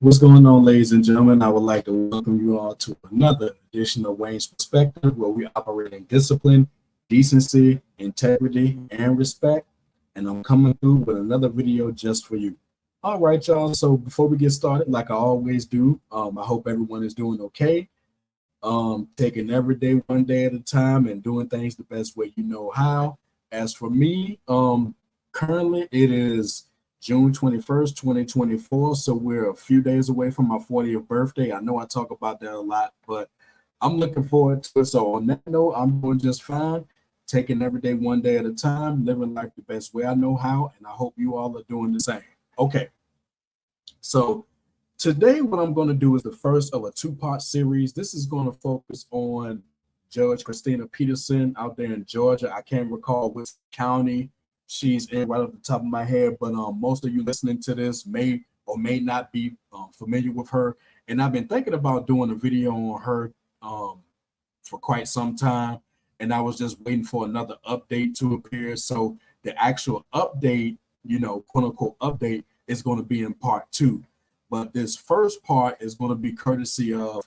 What's going on, ladies and gentlemen? I would like to welcome you all to another edition of Wayne's Perspective, where we operate in discipline, decency, integrity, and respect. And I'm coming through with another video just for you. All right, y'all. So before we get started, like I always do, I hope everyone is doing okay. Taking every day one day at a time and doing things the best way you know how. As for me, currently it is June 21st, 2024. So we're a few days away from my 40th birthday. I know I talk about that a lot, but I'm looking forward to it. So on that note, I'm doing just fine, taking every day one day at a time, living life the best way I know how, and I hope you all are doing the same. Okay, so today what I'm going to do is the first of a two-part series. This is going to focus on Judge Christina Peterson out there in Georgia. I can't recall which county she's in right off the top of my head, but most of you listening to this may or may not be familiar with her. And I've been thinking about doing a video on her for quite some time, and I was just waiting for another update to appear. So the actual update, quote unquote update, is going to be in part two. But this first part is going to be courtesy of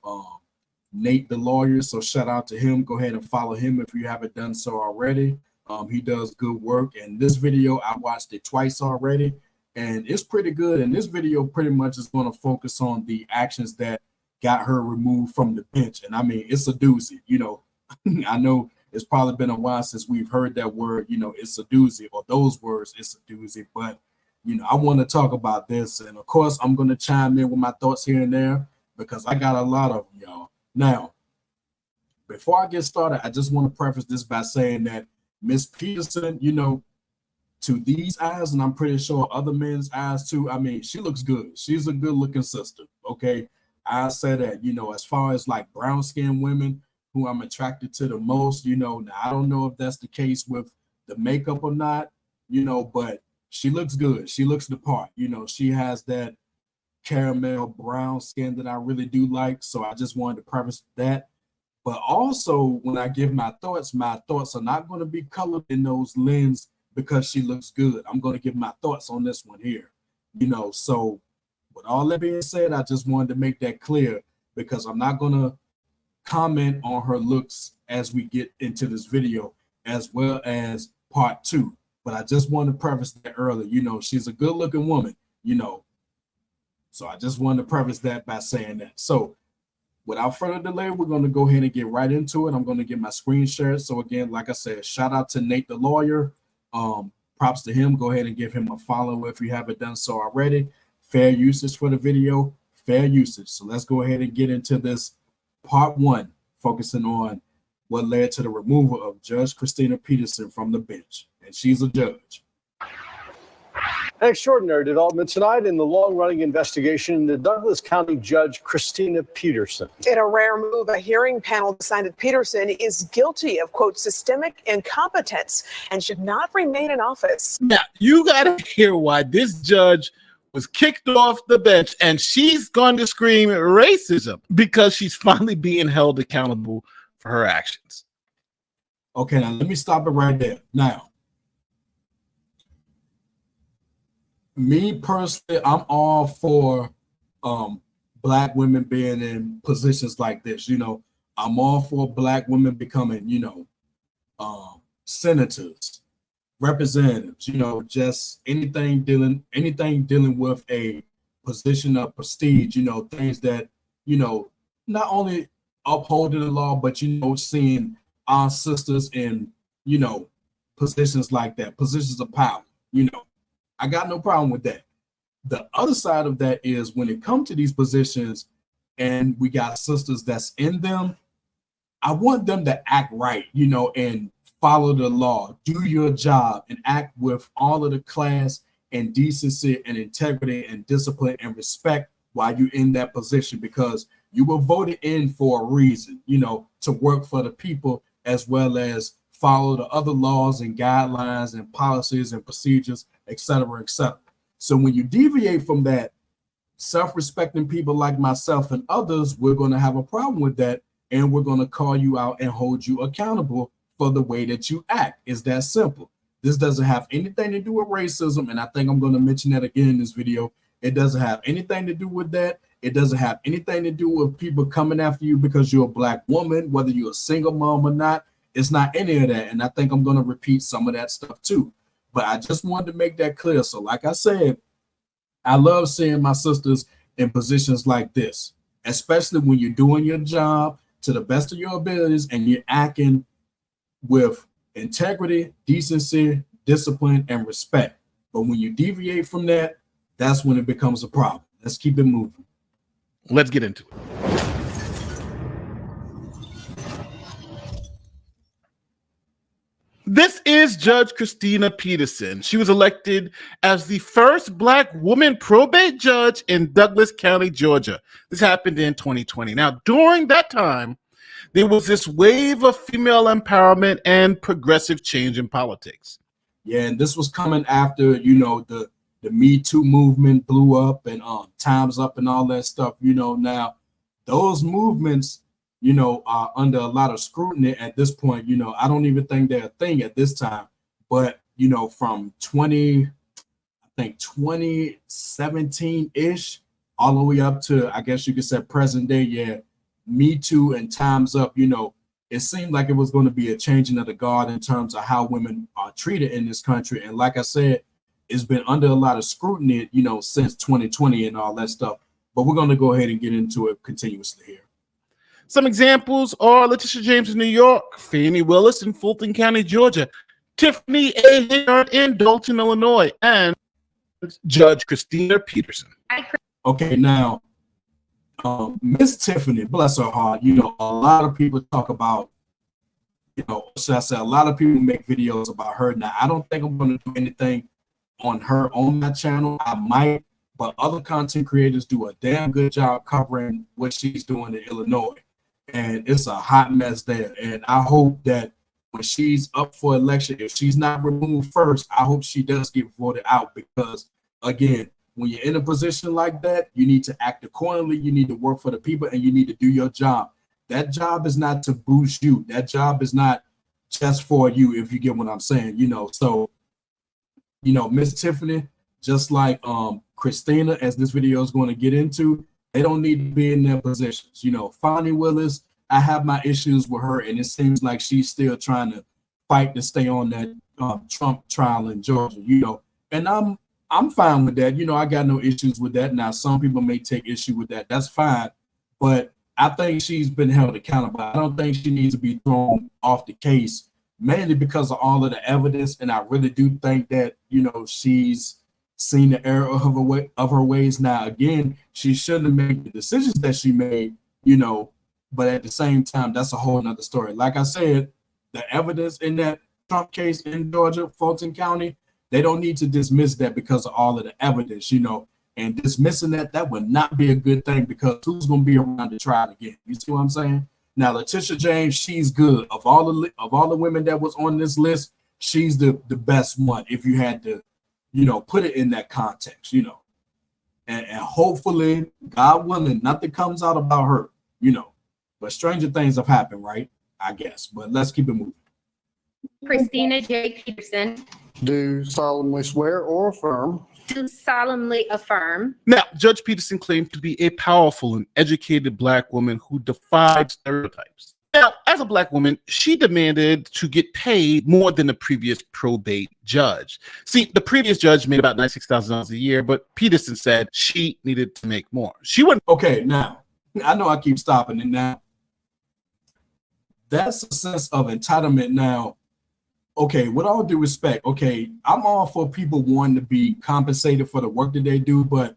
Nate the lawyer. So shout out to him. Go ahead and follow him if you haven't done so already. He does good work. And this video, I watched it twice already, and it's pretty good. And this video pretty much is going to focus on the actions that got her removed from the bench. And I mean, it's a doozy. I know it's probably been a while since we've heard that word, it's a doozy, or those words, it's a doozy. But, I want to talk about this. And of course, I'm going to chime in with my thoughts here and there because I got a lot of them, y'all. Now, before I get started, I just want to preface this by saying that Miss Peterson, to these eyes, and I'm pretty sure other men's eyes too, I mean, she looks good. She's a good looking sister. Okay. I say that, as far as like brown skinned women who I'm attracted to the most, now I don't know if that's the case with the makeup or not, but she looks good. She looks the part. She has that caramel brown skin that I really do like. So I just wanted to preface that. But also, when I give my thoughts are not going to be colored in those lenses because she looks good. I'm going to give my thoughts on this one here. So with all that being said, I just wanted to make that clear because I'm not going to comment on her looks as we get into this video, as well as part two. But I just wanted to preface that earlier. She's a good looking woman, So I just wanted to preface that by saying that. So without further delay, we're going to go ahead and get right into it. I'm going to get my screen shared. So again, like I said, shout out to Nate the lawyer. Props to him. Go ahead and give him a follow if you haven't done so already. Fair usage for the video, fair usage. So let's go ahead and get into this part one, focusing on what led to the removal of Judge Christina Peterson from the bench. And she's a judge. An extraordinary development tonight in the long-running investigation into Douglas County Judge Christina Peterson. In a rare move, a hearing panel decided Peterson is guilty of, quote, systemic incompetence and should not remain in office. Now, you got to hear why this judge was kicked off the bench, and she's going to scream racism because she's finally being held accountable for her actions. Okay, now let me stop it right there. Now, me personally, I'm all for black women being in positions like this. I'm all for black women becoming, senators, representatives, just anything dealing with a position of prestige, things that, not only upholding the law, but, seeing our sisters in, positions like that, positions of power, I got no problem with that. The other side of that is when it comes to these positions and we got sisters that's in them, I want them to act right, and follow the law, do your job, and act with all of the class and decency and integrity and discipline and respect while you're in that position, because you were voted in for a reason, to work for the people as well as follow the other laws and guidelines and policies and procedures, et cetera, et cetera. So when you deviate from that, self-respecting people like myself and others, we're going to have a problem with that, and we're going to call you out and hold you accountable for the way that you act. It's that simple. This doesn't have anything to do with racism, and I think I'm going to mention that again in this video. It doesn't have anything to do with that. It doesn't have anything to do with people coming after you because you're a black woman, whether you're a single mom or not. It's not any of that. And I think I'm going to repeat some of that stuff too. But I just wanted to make that clear. So like I said, I love seeing my sisters in positions like this, especially when you're doing your job to the best of your abilities and you're acting with integrity, decency, discipline, and respect. But when you deviate from that, that's when it becomes a problem. Let's keep it moving. Let's get into it. This is Judge Christina Peterson. She was elected as the first Black woman probate judge in Douglas County, Georgia. This happened in 2020. Now, during that time, there was this wave of female empowerment and progressive change in politics. Yeah, and this was coming after, the Me Too movement blew up and Time's Up and all that stuff. Now those movements, are under a lot of scrutiny at this point. I don't even think they're a thing at this time. But, from 2017-ish, all the way up to, I guess you could say present day, yeah, Me Too and Time's Up, it seemed like it was going to be a changing of the guard in terms of how women are treated in this country. And like I said, it's been under a lot of scrutiny, since 2020 and all that stuff. But we're going to go ahead and get into it continuously here. Some examples are Letitia James in New York, Fannie Willis in Fulton County, Georgia, Tiffany A. Hillard in Dalton, Illinois, and Judge Christina Peterson. Okay, now, Miss Tiffany, bless her heart, a lot of people talk about, should I say, a lot of people make videos about her. Now, I don't think I'm going to do anything on her on my channel. I might, but other content creators do a damn good job covering what she's doing in Illinois. And it's a hot mess there. And I hope that when she's up for election, if she's not removed first, I hope she does get voted out, because, again, when you're in a position like that, you need to act accordingly. You need to work for the people and you need to do your job. That job is not to boost you. That job is not just for you, if you get what I'm saying, So, Miss Tiffany, just like Christina, as this video is going to get into, they don't need to be in their positions. Fannie Willis, I have my issues with her, and it seems like she's still trying to fight to stay on that Trump trial in Georgia, and I'm fine with that. I got no issues with that. Now, some people may take issue with that. That's fine. But I think she's been held accountable. I don't think she needs to be thrown off the case, mainly because of all of the evidence. And I really do think that, she's seen the error of her ways. Now, again, she shouldn't have made the decisions that she made, but at the same time, that's a whole nother story. Like I said, the evidence in that Trump case in Georgia, Fulton County, they don't need to dismiss that because of all of the evidence, and dismissing that would not be a good thing, because who's going to be around to try it again? You see what I'm saying? Now, Letitia James, she's good. Of all the women that was on this list, she's the best one, if you had to, put it in that context, and hopefully, God willing, nothing comes out about her, but stranger things have happened, right? I guess, but let's keep it moving. Christina J. Peterson. Do solemnly swear or affirm. Do solemnly affirm. Now, Judge Peterson claimed to be a powerful and educated Black woman who defied stereotypes. Now, as a Black woman, she demanded to get paid more than the previous probate judge. See, the previous judge made about $96,000 a year, but Peterson said she needed to make more. She went. Okay, now, I know I keep stopping it now. That's a sense of entitlement now. Okay, with all due respect, okay, I'm all for people wanting to be compensated for the work that they do, but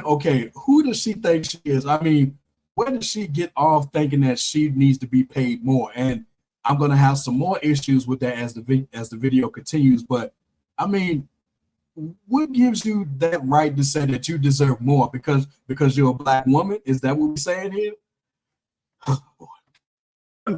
okay, who does she think she is? I mean, where does she get off thinking that she needs to be paid more? And I'm going to have some more issues with that as the video continues. But I mean, what gives you that right to say that you deserve more because you're a Black woman? Is that what we're saying here? Oh, boy.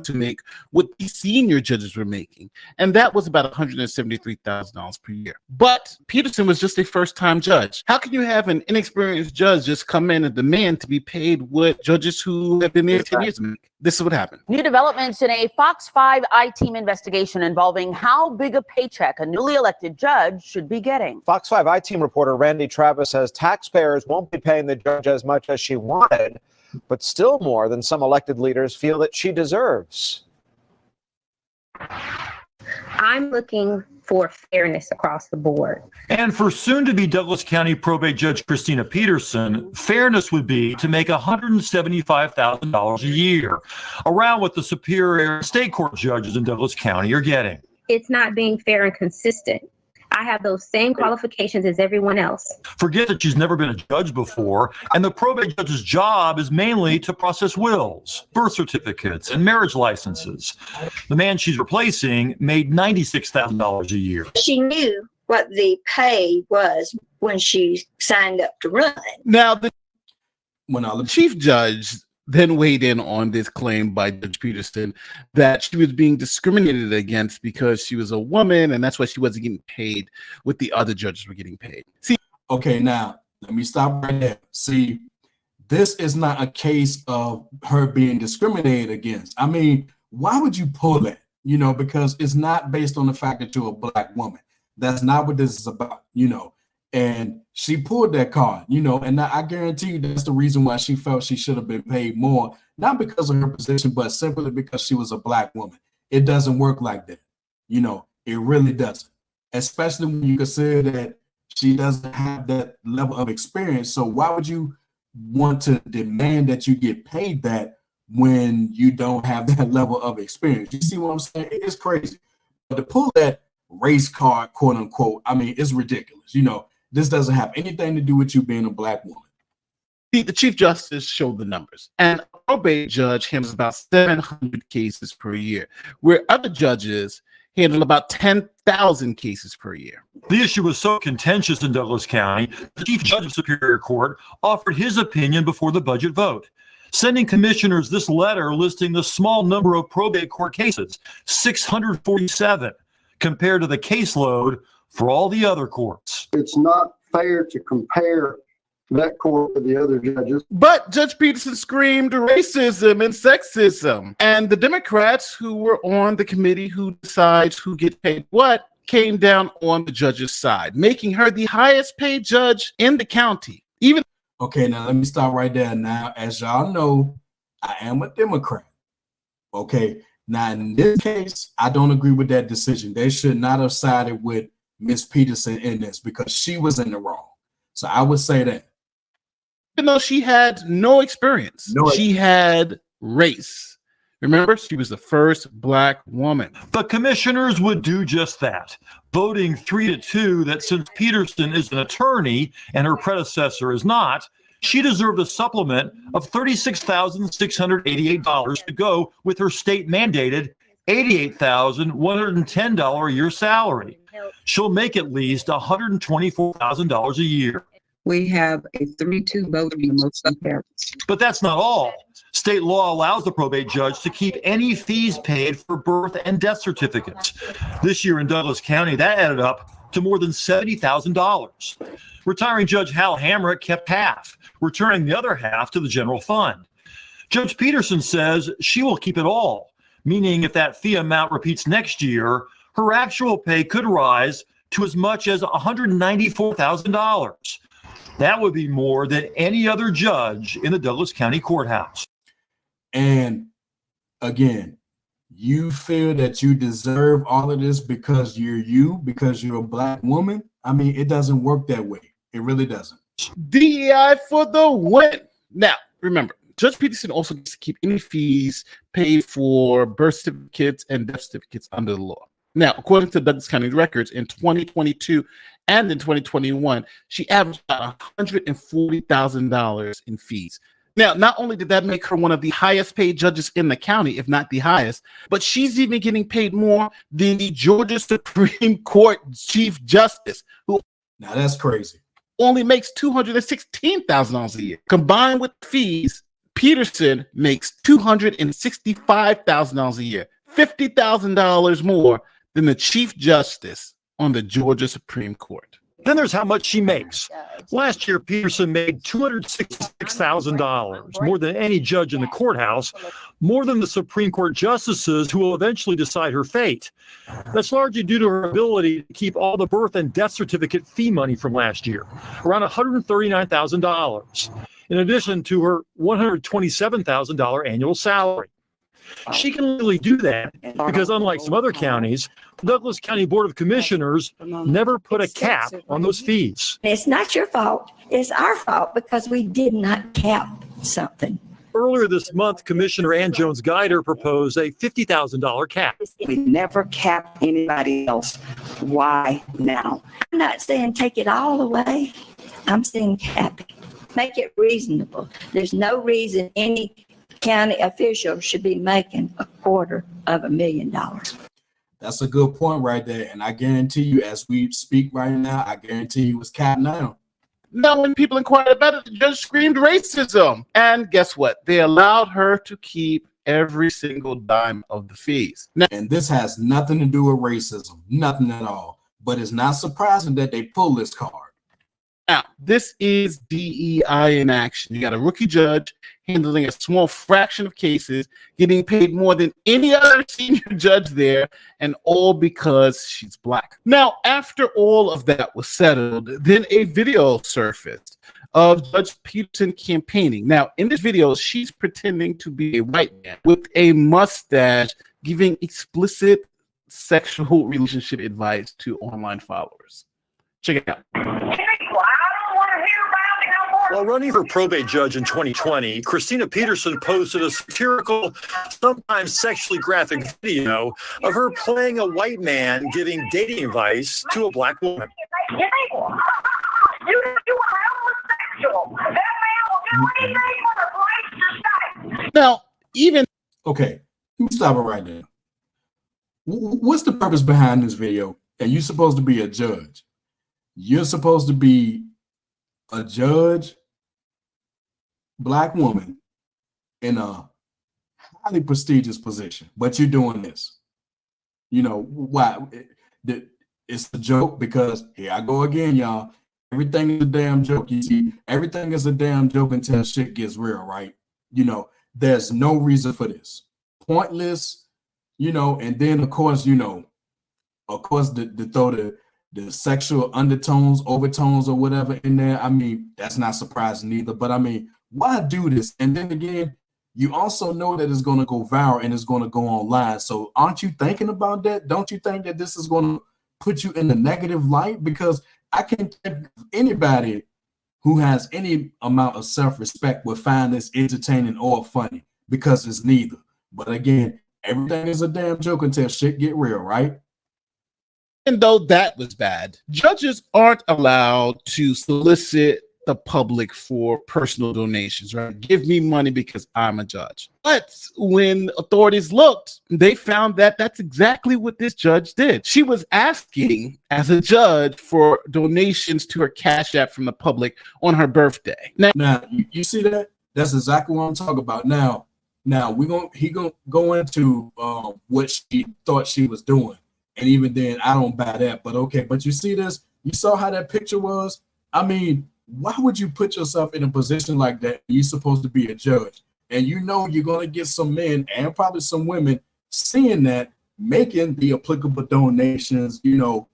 to make what the senior judges were making, and that was about $173,000 per year. But Peterson was just a first-time judge. How can you have an inexperienced judge just come in and demand to be paid what judges who have been there 10 years make? This is what happened. New developments in a Fox 5 I-Team investigation involving how big a paycheck a newly elected judge should be getting. Fox 5 I-Team reporter Randy Travis says taxpayers won't be paying the judge as much as she wanted, but still more than some elected leaders feel that she deserves. I'm looking for fairness across the board. And for soon-to-be Douglas County probate judge Christina Peterson, fairness would be to make $175,000 a year, around what the Superior State Court judges in Douglas County are getting. It's not being fair and consistent. I have those same qualifications as everyone else. Forget that she's never been a judge before, and the probate judge's job is mainly to process wills, birth certificates, and marriage licenses. The man she's replacing made $96,000 a year. She knew what the pay was when she signed up to run. Now, the chief judge then weighed in on this claim by Judge Peterson that she was being discriminated against because she was a woman, and that's why she wasn't getting paid what the other judges were getting paid. See, okay, now let me stop right there. See, this is not a case of her being discriminated against. I mean, why would you pull that? You know, because it's not based on the fact that you're a black woman. That's not what this is about, you know. And she pulled that card, you know, and I guarantee you that's the reason why she felt she should have been paid more, not because of her position, but simply because she was a black woman. It doesn't work like that. You know, it really doesn't, especially when you consider that she doesn't have that level of experience. So why would you want to demand that you get paid that when you don't have that level of experience? You see what I'm saying? It's crazy. But to pull that race card, quote unquote, I mean, it's ridiculous, you know. This doesn't have anything to do with you being a black woman. The Chief Justice showed the numbers, and a probate judge handles about 700 cases per year, where other judges handle about 10,000 cases per year. The issue was so contentious in Douglas County, the Chief Judge of Superior Court offered his opinion before the budget vote, sending commissioners this letter listing the small number of probate court cases, 647, compared to the caseload for all the other courts. It's not fair to compare that court with the other judges. But Judge Peterson screamed racism and sexism. And the Democrats who were on the committee who decides who gets paid what came down on the judge's side, making her the highest paid judge in the county. Okay, now let me stop right there. Now, as y'all know, I am a Democrat. Okay, now in this case, I don't agree with that decision. They should not have sided with Miss Peterson in this because she was in the wrong. So I would say that. Even though she had no experience, she had race. Remember, she was the first black woman. The commissioners would do just that, voting 3-2 that since Peterson is an attorney and her predecessor is not, she deserved a supplement of $36,688 to go with her state-mandated $88,110 a year salary. She'll make at least $124,000 a year. We have a 3-2 vote in the motion carries. But that's not all. State law allows the probate judge to keep any fees paid for birth and death certificates. This year in Douglas County, that added up to more than $70,000. Retiring Judge Hal Hamrick kept half, returning the other half to the general fund. Judge Peterson says she will keep it all, meaning if that fee amount repeats next year, her actual pay could rise to as much as $194,000. That would be more than any other judge in the Douglas County Courthouse. And again, you feel that you deserve all of this because because you're a black woman? I mean, it doesn't work that way. It really doesn't. DEI for the win. Now, remember, Judge Peterson also gets to keep any fees paid for birth certificates and death certificates under the law. Now, according to Douglas County records, in 2022 and in 2021, she averaged about $140,000 in fees. Now, not only did that make her one of the highest paid judges in the county, if not the highest, but she's even getting paid more than the Georgia Supreme Court Chief Justice, who now that's crazy. Only makes $216,000 a year. Combined with fees, Peterson makes $265,000 a year, $50,000 more than the Chief Justice on the Georgia Supreme Court. Then there's how much she makes. Last year, Peterson made $266,000, more than any judge in the courthouse, more than the Supreme Court justices who will eventually decide her fate. That's largely due to her ability to keep all the birth and death certificate fee money from last year, around $139,000, in addition to her $127,000 annual salary. She can legally do that because, unlike some other counties, the Douglas County Board of Commissioners never put a cap on those fees. It's not your fault. It's our fault because we did not cap something. Earlier this month, Commissioner Ann Jones-Guider proposed a $50,000 cap. We never cap anybody else. Why now? I'm not saying take it all away. I'm saying cap it. Make it reasonable. There's no reason any county official should be making $250,000. That's a good point right there. And I guarantee you, as we speak right now, I guarantee you it's capped now. Now, when people inquired about it, the judge screamed racism. And guess what? They allowed her to keep every single dime of the fees. Now, and this has nothing to do with racism, nothing at all. But it's not surprising that they pull this card. Now, this is DEI in action. You got a rookie judge handling a small fraction of cases, getting paid more than any other senior judge there, and all because she's black. Now, after all of that was settled, then a video surfaced of Judge Peterson campaigning. Now, in this video, she's pretending to be a white man with a mustache, giving explicit sexual relationship advice to online followers. Check it out. While running for probate judge in 2020, Christina Peterson posted a satirical, sometimes sexually graphic video of her playing a white man giving dating advice to a black woman. You are homosexual. That man will do anything for the place to stay. Now, even... Okay, let me stop it right there. What's the purpose behind this video? And you're supposed to be a judge. You're supposed to be a judge, black woman, in a highly prestigious position, but you're doing this. You know why? It's a joke because here I go again, y'all. Everything is a damn joke. You see, everything is a damn joke until shit gets real, right? You know, there's no reason for this. Pointless, you know, and then of course, the throw the sexual undertones, overtones, or whatever in there. I mean, that's not surprising either. But I mean, why do this? And then again, you also know that it's going to go viral and it's going to go online. So aren't you thinking about that? Don't you think that this is going to put you in a negative light? Because I can't think of anybody who has any amount of self-respect would find this entertaining or funny, because it's neither. But again, everything is a damn joke until shit get real, right? Even though that was bad, judges aren't allowed to solicit the public for personal donations, right? Give me money because I'm a judge. But when authorities looked, they found that that's exactly what this judge did. She was asking, as a judge, for donations to her Cash App from the public on her birthday. Now you see that? That's exactly what I'm talking about. Now he gonna go into what she thought she was doing. And even then, I don't buy that. But okay, but you see this? You saw how that picture was? I mean, why would you put yourself in a position like that? You're supposed to be a judge. And you know you're going to get some men and probably some women seeing that, making the applicable donations, you know,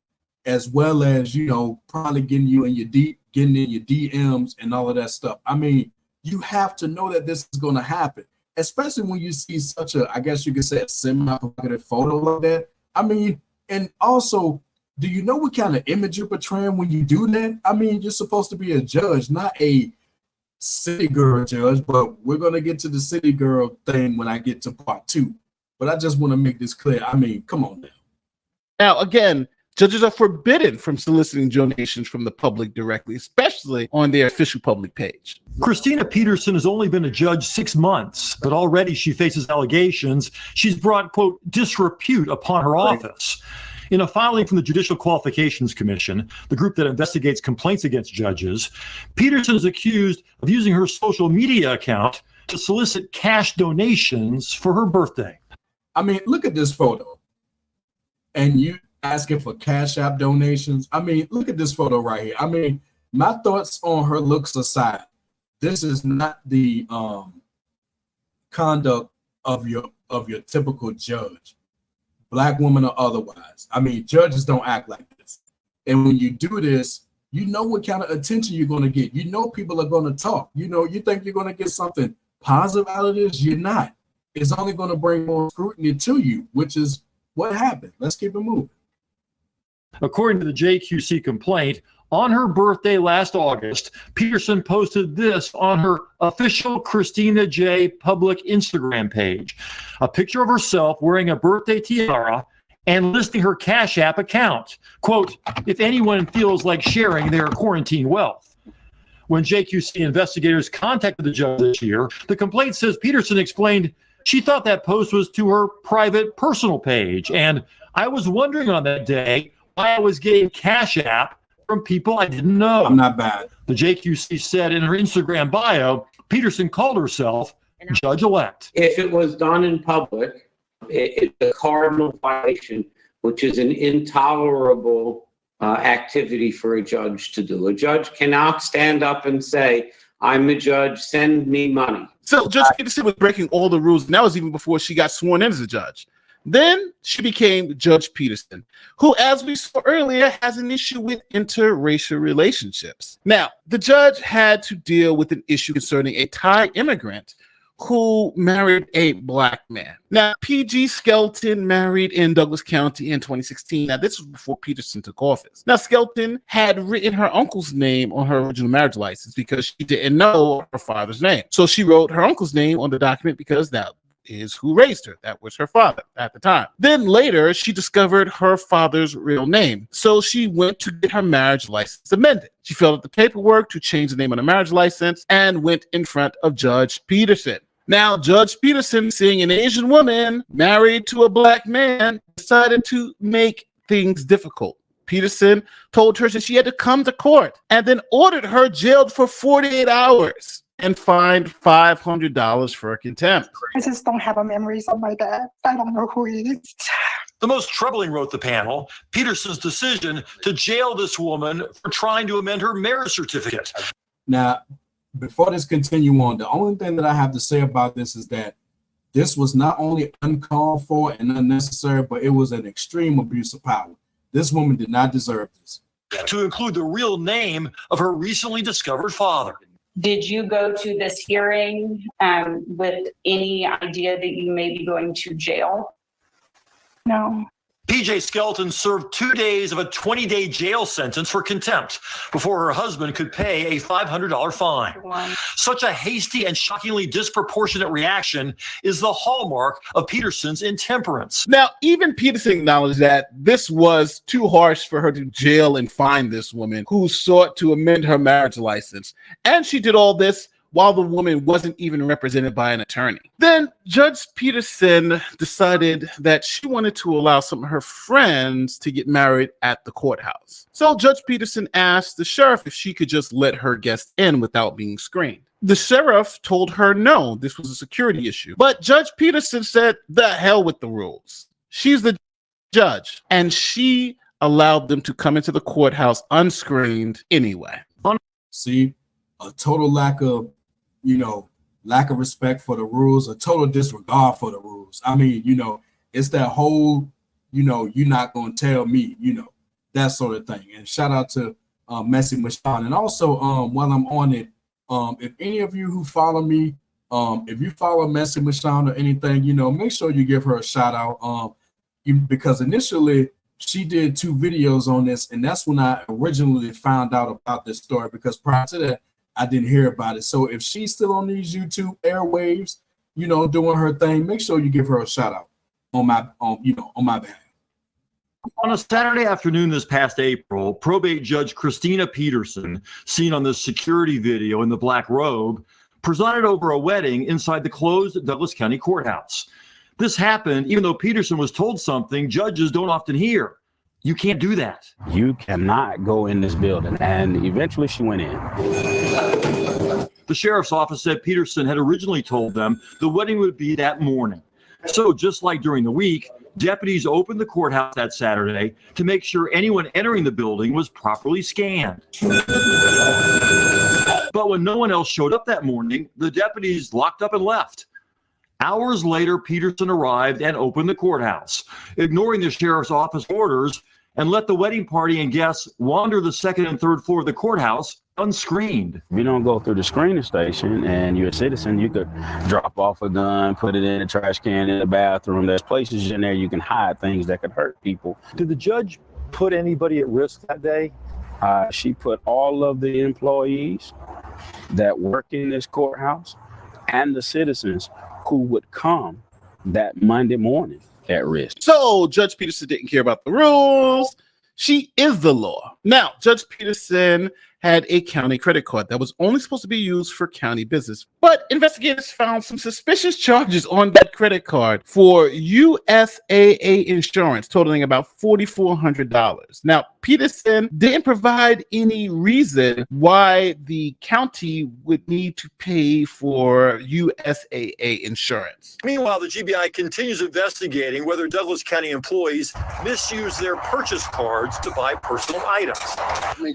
as well as, you know, probably getting in your DMs and all of that stuff. I mean, you have to know that this is going to happen, especially when you see such a, I guess you could say, a semi-provocative photo like that. I mean, and also, do you know what kind of image you're portraying when you do that? I mean, you're supposed to be a judge, not a city girl judge, but we're going to get to the city girl thing when I get to part 2. But I just want to make this clear. I mean, come on now. Now, again, judges are forbidden from soliciting donations from the public directly, especially on their official public page. Christina Peterson has only been a judge 6 months, but already she faces allegations she's brought, quote, disrepute upon her office. In a filing from the Judicial Qualifications Commission, the group that investigates complaints against judges, Peterson is accused of using her social media account to solicit cash donations for her birthday. I mean, look at this photo. And you asking for Cash App donations. I mean, look at this photo right here. I mean, my thoughts on her looks aside, this is not the conduct of your typical judge, black woman or otherwise. I mean, judges don't act like this. And when you do this, you know what kind of attention you're going to get. You know people are going to talk. You know, you think you're going to get something positive out of this. You're not. It's only going to bring more scrutiny to you, which is what happened. Let's keep it moving. According to the JQC complaint, on her birthday last August, Peterson posted this on her official Christina J. public Instagram page, a picture of herself wearing a birthday tiara and listing her Cash App account. Quote, if anyone feels like sharing their quarantine wealth. When JQC investigators contacted the judge this year, the complaint says Peterson explained she thought that post was to her private personal page. And I was wondering on that day why I was getting Cash App from people I didn't know. I'm not bad. The JQC said in her Instagram bio, Peterson called herself judge-elect. If it was done in public, it's a cardinal violation, which is an intolerable activity for a judge to do. A judge cannot stand up and say, I'm a judge, send me money. So Judge Peterson was breaking all the rules, and that was even before she got sworn in as a judge. Then she became Judge Peterson, who, as we saw earlier, has an issue with interracial relationships. Now, the judge had to deal with an issue concerning a Thai immigrant who married a black man. Now, P.G. Skelton married in Douglas County in 2016. Now, this was before Peterson took office. Now, Skelton had written her uncle's name on her original marriage license because she didn't know her father's name. So she wrote her uncle's name on the document because that is who raised her. That was her father at the time. Then later, she discovered her father's real name. So she went to get her marriage license amended. She filled out the paperwork to change the name on the marriage license and went in front of Judge Peterson. Now, Judge Peterson, seeing an Asian woman married to a black man, decided to make things difficult. Peterson told her that she had to come to court and then ordered her jailed for 48 hours and fined $500 for contempt. I just don't have memories of my dad. I don't know who he is. The most troubling, wrote the panel, Peterson's decision to jail this woman for trying to amend her marriage certificate. Now, before this continue on, the only thing that I have to say about this is that this was not only uncalled for and unnecessary, but it was an extreme abuse of power. This woman did not deserve this. To include the real name of her recently discovered father. Did you go to this hearing with any idea that you may be going to jail? No. P.J. Skelton served 2 days of a 20-day jail sentence for contempt before her husband could pay a $500 fine. Such a hasty and shockingly disproportionate reaction is the hallmark of Peterson's intemperance. Now, even Peterson acknowledged that this was too harsh for her to jail and fine this woman who sought to amend her marriage license. And she did all this while the woman wasn't even represented by an attorney. Then Judge Peterson decided that she wanted to allow some of her friends to get married at the courthouse. So Judge Peterson asked the sheriff if she could just let her guests in without being screened. The sheriff told her no, this was a security issue. But Judge Peterson said, the hell with the rules. She's the judge, and she allowed them to come into the courthouse unscreened anyway. See, a total lack of respect for the rules, a total disregard for the rules. I mean, it's that whole, you're not going to tell me, that sort of thing. And shout out to Messy Michonne. And also, while I'm on it, if any of you who follow me, if you follow Messy Michonne or anything, make sure you give her a shout out. Because initially she did 2 videos on this, and that's when I originally found out about this story, because prior to that, I didn't hear about it. So if she's still on these YouTube airwaves, doing her thing, make sure you give her a shout out on my behalf. On a Saturday afternoon this past April, probate judge Christina Peterson, seen on this security video in the black robe, presided over a wedding inside the closed Douglas County Courthouse. This happened even though Peterson was told something judges don't often hear. You can't do that. You cannot go in this building. And eventually she went in. The sheriff's office said Peterson had originally told them the wedding would be that morning. So just like during the week, deputies opened the courthouse that Saturday to make sure anyone entering the building was properly scanned. But when no one else showed up that morning, the deputies locked up and left. Hours later, Peterson arrived and opened the courthouse, ignoring the sheriff's office orders, and let the wedding party and guests wander the second and third floor of the courthouse unscreened. If you don't go through the screening station and you're a citizen, you could drop off a gun, put it in a trash can in the bathroom. There's places in there you can hide things that could hurt people. Did the judge put anybody at risk that day? She put all of the employees that work in this courthouse and the citizens who would come that Monday morning at risk. So Judge Peterson didn't care about the rules. She is the law. Now, Judge Peterson had a county credit card that was only supposed to be used for county business. But investigators found some suspicious charges on that credit card for USAA insurance totaling about $4,400. Now, Peterson didn't provide any reason why the county would need to pay for USAA insurance. Meanwhile, the GBI continues investigating whether Douglas County employees misuse their purchase cards to buy personal items.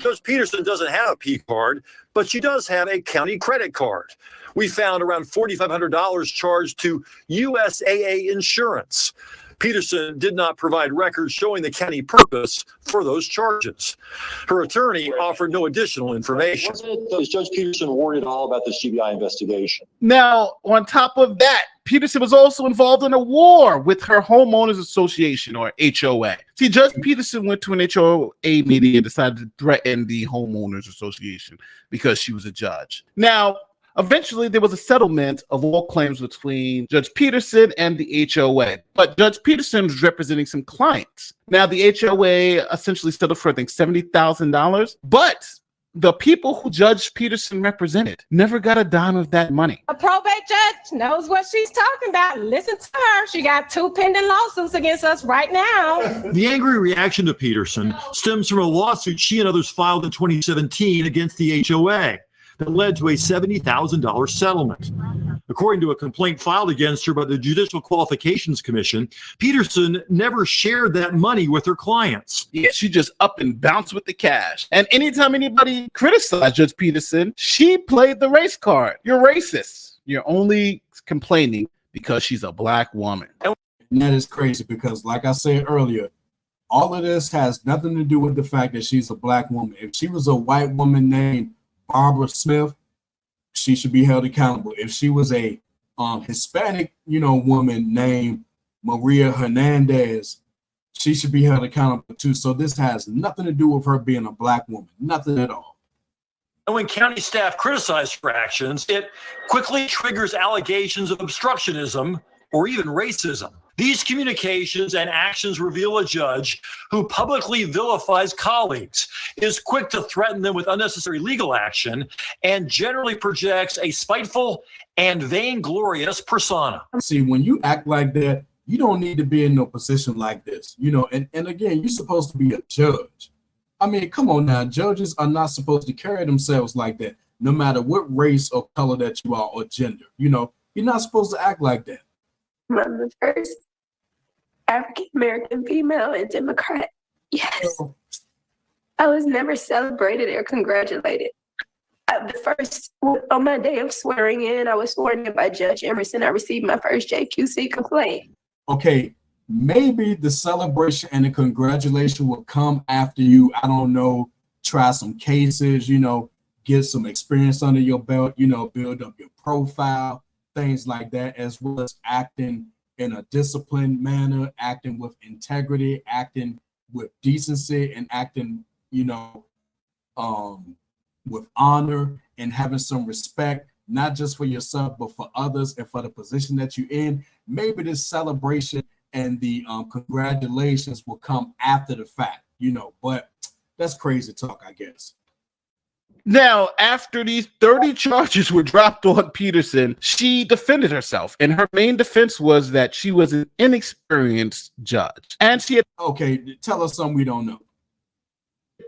Judge Peterson doesn't have a P card, but she does have a county credit card. We found around $4,500 charged to USAA insurance. Peterson did not provide records showing the county purpose for those charges. Her attorney offered no additional information. Was Judge Peterson worried at all about this GBI investigation? Now, on top of that, Peterson was also involved in a war with her homeowners association, or HOA. See, Judge Peterson went to an HOA meeting and decided to threaten the homeowners association because she was a judge. Now, eventually, there was a settlement of all claims between Judge Peterson and the HOA, but Judge Peterson was representing some clients. Now, the HOA essentially settled for, I think, $70,000, but the people who Judge Peterson represented never got a dime of that money. A probate judge knows what she's talking about. Listen to her. She got 2 pending lawsuits against us right now. The angry reaction to Peterson stems from a lawsuit she and others filed in 2017 against the HOA that led to a $70,000 settlement. According to a complaint filed against her by the Judicial Qualifications Commission, Peterson never shared that money with her clients. Yeah, she just up and bounced with the cash. And anytime anybody criticized Judge Peterson, she played the race card. You're racist. You're only complaining because she's a black woman. And that is crazy because, like I said earlier, all of this has nothing to do with the fact that she's a black woman. If she was a white woman named Barbara Smith, she should be held accountable. If she was a Hispanic, woman named Maria Hernandez, she should be held accountable too. So this has nothing to do with her being a black woman, nothing at all. And when county staff criticize her actions, it quickly triggers allegations of obstructionism or even racism. These communications and actions reveal a judge who publicly vilifies colleagues, is quick to threaten them with unnecessary legal action, and generally projects a spiteful and vainglorious persona. See, when you act like that, you don't need to be in no position like this, and again, you're supposed to be a judge. I mean, come on now, judges are not supposed to carry themselves like that, no matter what race or color that you are or gender. You're not supposed to act like that. I'm the first African-American female and Democrat. Yes. I was never celebrated or congratulated. On my day of swearing in, I was sworn in by Judge Emerson. I received my first JQC complaint. Okay, maybe the celebration and the congratulation will come after you, I don't know, try some cases, get some experience under your belt, build up your profile, things like that, as well as acting in a disciplined manner, acting with integrity, acting with decency, and acting, with honor and having some respect, not just for yourself, but for others and for the position that you're in. Maybe this celebration and the congratulations will come after the fact, but that's crazy talk, I guess. Now, after these 30 charges were dropped on Peterson, she defended herself, and her main defense was that she was an inexperienced judge. And she had— Okay, tell us something we don't know.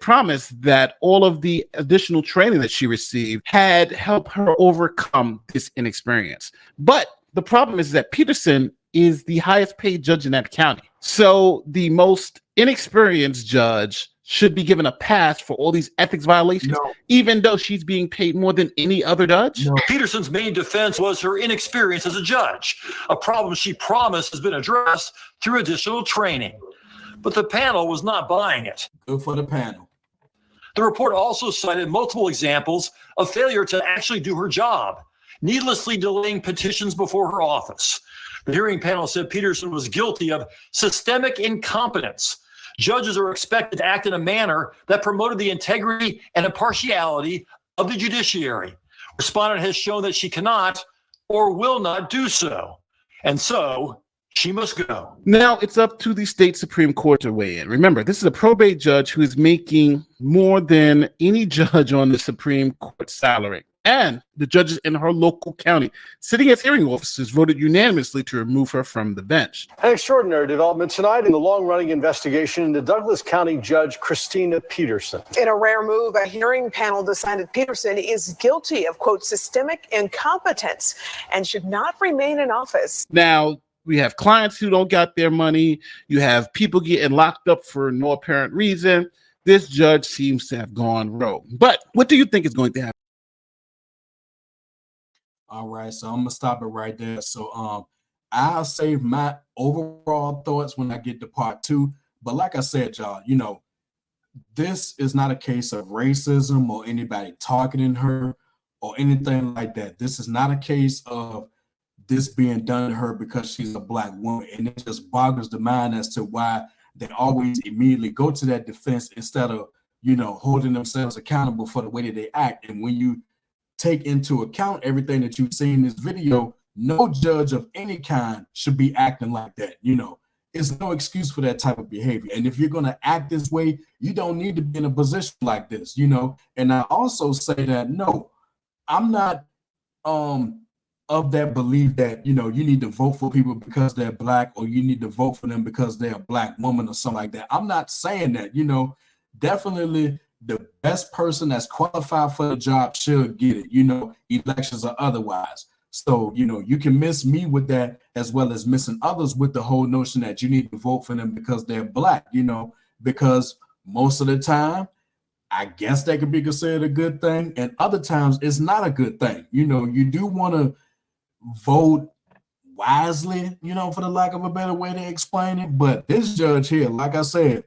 promised that all of the additional training that she received had helped her overcome this inexperience. But the problem is that Peterson is the highest paid judge in that county. So the most inexperienced judge should be given a pass for all these ethics violations, even though she's being paid more than any other judge? Peterson's main defense was her inexperience as a judge, a problem she promised has been addressed through additional training. But the panel was not buying it. Good for the panel. The report also cited multiple examples of failure to actually do her job, needlessly delaying petitions before her office. The hearing panel said Peterson was guilty of systemic incompetence. Judges are expected to act in a manner that promoted the integrity and impartiality of the judiciary. Respondent has shown that she cannot or will not do so. And so she must go. Now it's up to the state Supreme Court to weigh in. Remember, this is a probate judge who is making more than any judge on the Supreme Court salary. And the judges in her local county, sitting as hearing officers, voted unanimously to remove her from the bench. An extraordinary development tonight in the long-running investigation into Douglas County Judge Christina Peterson. In a rare move, a hearing panel decided Peterson is guilty of, quote, systemic incompetence and should not remain in office. Now, we have clients who don't got their money. You have people getting locked up for no apparent reason. This judge seems to have gone rogue. But what do you think is going to happen? All right, so I'm gonna stop it right there. So I'll save my overall thoughts when I get to part 2. But like I said, y'all, you know, this is not a case of racism or anybody targeting her or anything like that. This is not a case of this being done to her because she's a black woman. And it just boggles the mind as to why they always immediately go to that defense instead of, you know, holding themselves accountable for the way that they act. And when you take into account everything that you've seen in this video, no judge of any kind should be acting like that. You know, it's no excuse for that type of behavior. And if you're going to act this way, you don't need to be in a position like this, you know. And I also say that, no, I'm not of that belief that, you know, you need to vote for people because they're black or you need to vote for them because they're a black woman or something like that. I'm not saying that, you know. Definitely the best person that's qualified for the job should get it, you know, elections or otherwise. So, you know, you can miss me with that as well as missing others with the whole notion that you need to vote for them because they're black, you know, because most of the time, I guess that could be considered a good thing. And other times it's not a good thing. You know, you do want to vote wisely, you know, for the lack of a better way to explain it. But this judge here, like I said,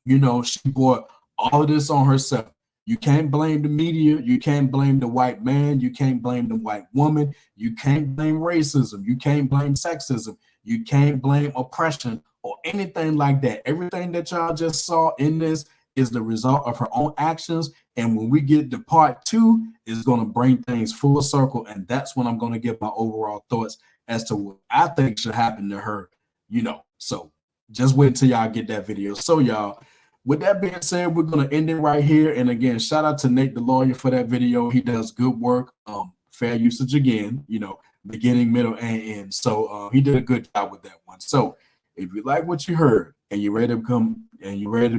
you know, she brought all of this on herself. You can't blame the media. You can't blame the white man. You can't blame the white woman. You can't blame racism. You can't blame sexism. You can't blame oppression or anything like that. Everything that y'all just saw in this is the result of her own actions. And when we get to part 2, it's going to bring things full circle. And that's when I'm going to give my overall thoughts as to what I think should happen to her, you know. So just wait until y'all get that video. So y'all, with that being said, we're going to end it right here. And again, shout out to Nate, the lawyer, for that video. He does good work. Fair usage again, you know, beginning, middle, and end. So he did a good job with that one. So if you like what you heard and you're ready to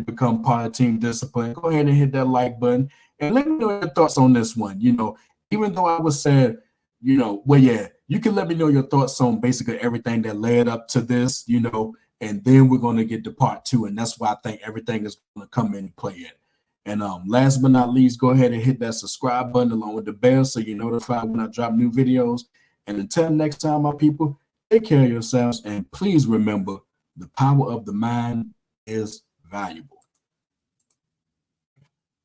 become part of Team Discipline, go ahead and hit that like button and let me know your thoughts on this one. You know, even though I was said, you know, well, yeah, you can let me know your thoughts on basically everything that led up to this, you know. And then we're going to get to part 2. And that's why I think everything is going to come in play in. And last but not least, go ahead and hit that subscribe button along with the bell so you're notified when I drop new videos. And until next time, my people, take care of yourselves. And please remember, the power of the mind is valuable.